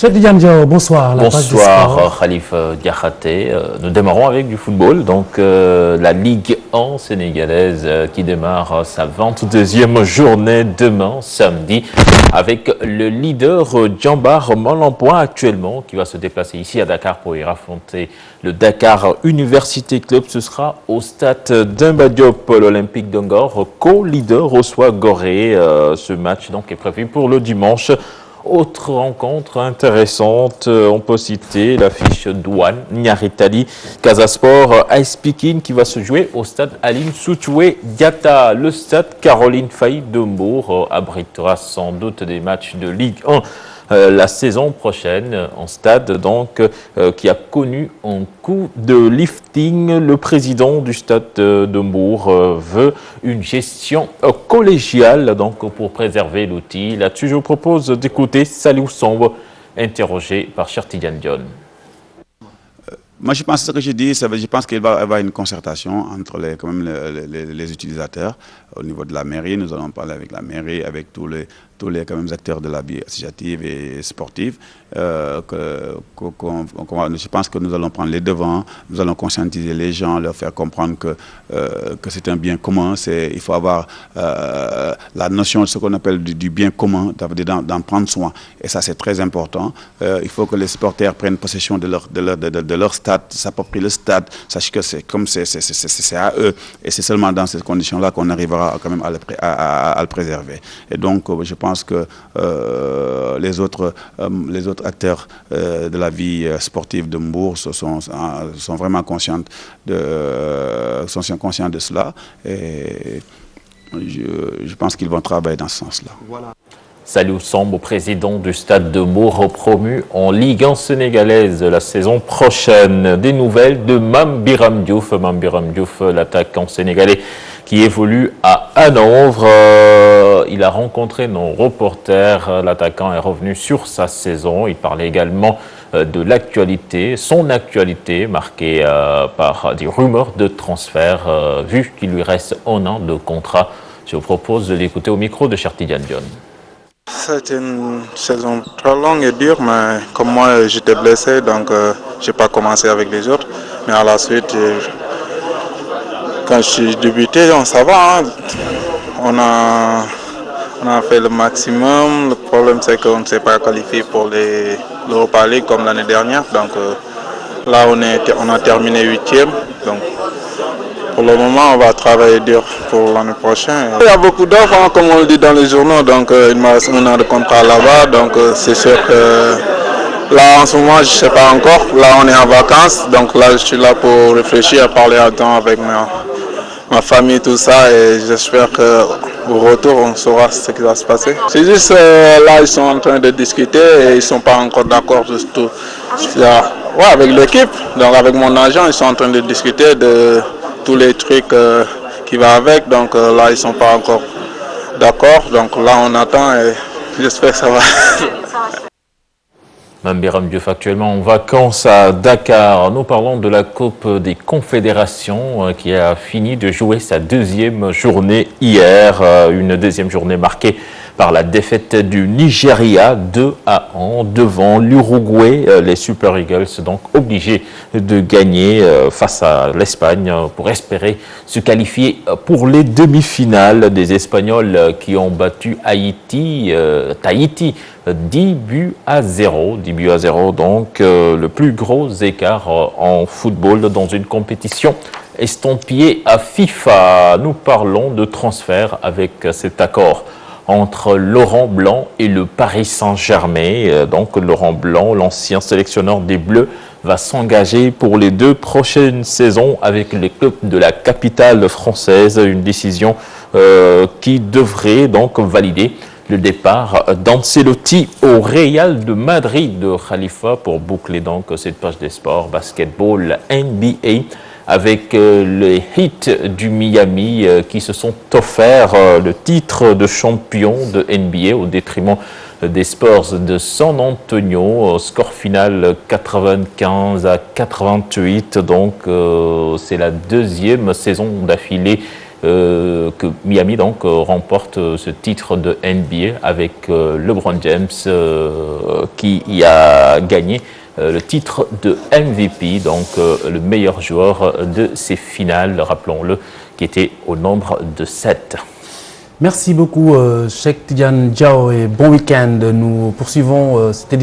Bonsoir. Bonsoir Khalifa Diakhaté. Nous démarrons avec du football. Donc la Ligue 1 sénégalaise qui démarre sa 22e journée demain, samedi, avec le leader Djambar Malampoint actuellement qui va se déplacer ici à Dakar pour y affronter le Dakar Université Club. Ce sera au stade Demba Diop. L'Olympique de Ngor, co-leader, reçoit Gorée. Ce match donc est prévu pour le dimanche. Autre rencontre intéressante, on peut citer l'affiche Douane, Niaritali, Casasport, Ice Pekin qui va se jouer au stade Aline Soutoué Diatta. Le stade Caroline Faye de Mbour abritera sans doute des matchs de Ligue 1 la saison prochaine, en stade donc qui a connu un coup de lifting. Le président du stade de Mbour veut une gestion collégiale donc pour préserver l'outil. Là-dessus, je vous propose d'écouter Salou Sombo, interrogé par Chertidiane Dion. Moi, je pense que ce que je dis, je pense qu'il va y avoir une concertation entre les utilisateurs au niveau de la mairie. Nous allons parler avec la mairie, avec tous les quand même, acteurs de la vie associative et sportive. Je pense que nous allons prendre les devants, nous allons conscientiser les gens, leur faire comprendre que c'est un bien commun. Il faut avoir la notion de ce qu'on appelle du bien commun, d'en prendre soin. Et ça, c'est très important. Il faut que les supporters prennent possession de leur stade, s'approprient le stade, sachent que c'est à eux. Et c'est seulement dans ces conditions-là qu'on arrivera quand même à le préserver. Et donc, je pense que les autres acteurs de la vie sportive de Mbour sont vraiment conscients de cela. Et je pense qu'ils vont travailler dans ce sens-là. Voilà. Salou Sombo, président du stade de Mbour, promu en Ligue 1 sénégalaise la saison prochaine. Des nouvelles de Mame Biram Diouf. Mame Biram Diouf, l'attaquant sénégalais qui évolue à Hanovre. Il a rencontré nos reporters. L'attaquant est revenu sur sa saison. Il parlait également de l'actualité, son actualité marquée par des rumeurs de transfert, vu qu'il lui reste un an de contrat. Je vous propose de l'écouter au micro de Chertidiane Dion. C'était une saison très longue et dure, mais comme moi j'étais blessé, donc je n'ai pas commencé avec les autres. Mais à la suite, quand je suis débuté, ça va. Hein. On a fait le maximum. Le problème, c'est qu'on ne s'est pas qualifié pour l'Europa League comme l'année dernière. Donc là, on a terminé 8e. Donc pour le moment, on va travailler dur pour l'année prochaine. Il y a beaucoup d'offres, hein, comme on le dit dans les journaux. Donc il me reste un an de contrat là-bas. Donc c'est sûr que là, en ce moment, je ne sais pas encore. Là, on est en vacances. Donc là, je suis là pour réfléchir, parler à temps avec ma famille, tout ça. Et j'espère qu'au retour, on saura ce qui va se passer. C'est juste là, ils sont en train de discuter et ils ne sont pas encore d'accord sur tout. Ouais, avec l'équipe, donc avec mon agent, ils sont en train de discuter de tous les trucs qui vont avec. Donc là, ils ne sont pas encore d'accord. Donc là, on attend et j'espère que ça va. Mame Biram Diouf actuellement en vacances à Dakar. Nous parlons de la Coupe des Confédérations qui a fini de jouer sa deuxième journée hier. Une deuxième journée marquée par la défaite du Nigeria 2-1 devant l'Uruguay. Les Super Eagles donc obligés de gagner face à l'Espagne pour espérer se qualifier pour les demi-finales. Des Espagnols qui ont battu Tahiti 10 buts à 0. 10 buts à 0, donc le plus gros écart en football dans une compétition estampillée à FIFA. Nous parlons de transfert avec cet accord entre Laurent Blanc et le Paris Saint-Germain. Donc Laurent Blanc, l'ancien sélectionneur des Bleus, va s'engager pour les 2 prochaines saisons avec les clubs de la capitale française. Une décision qui devrait donc valider le départ d'Ancelotti au Real de Madrid de Khalifa pour boucler donc cette page des sports basketball NBA avec les Heat du Miami qui se sont offerts le titre de champion de NBA au détriment des Spurs de San Antonio. Score final 95-88. Donc c'est la deuxième saison d'affilée que Miami donc remporte ce titre de NBA avec LeBron James qui y a gagné le titre de MVP, donc le meilleur joueur de ces finales, rappelons-le, qui était au nombre de 7. Merci beaucoup, Cheikh Tidiane Diao, et bon week-end. Nous poursuivons cette édition.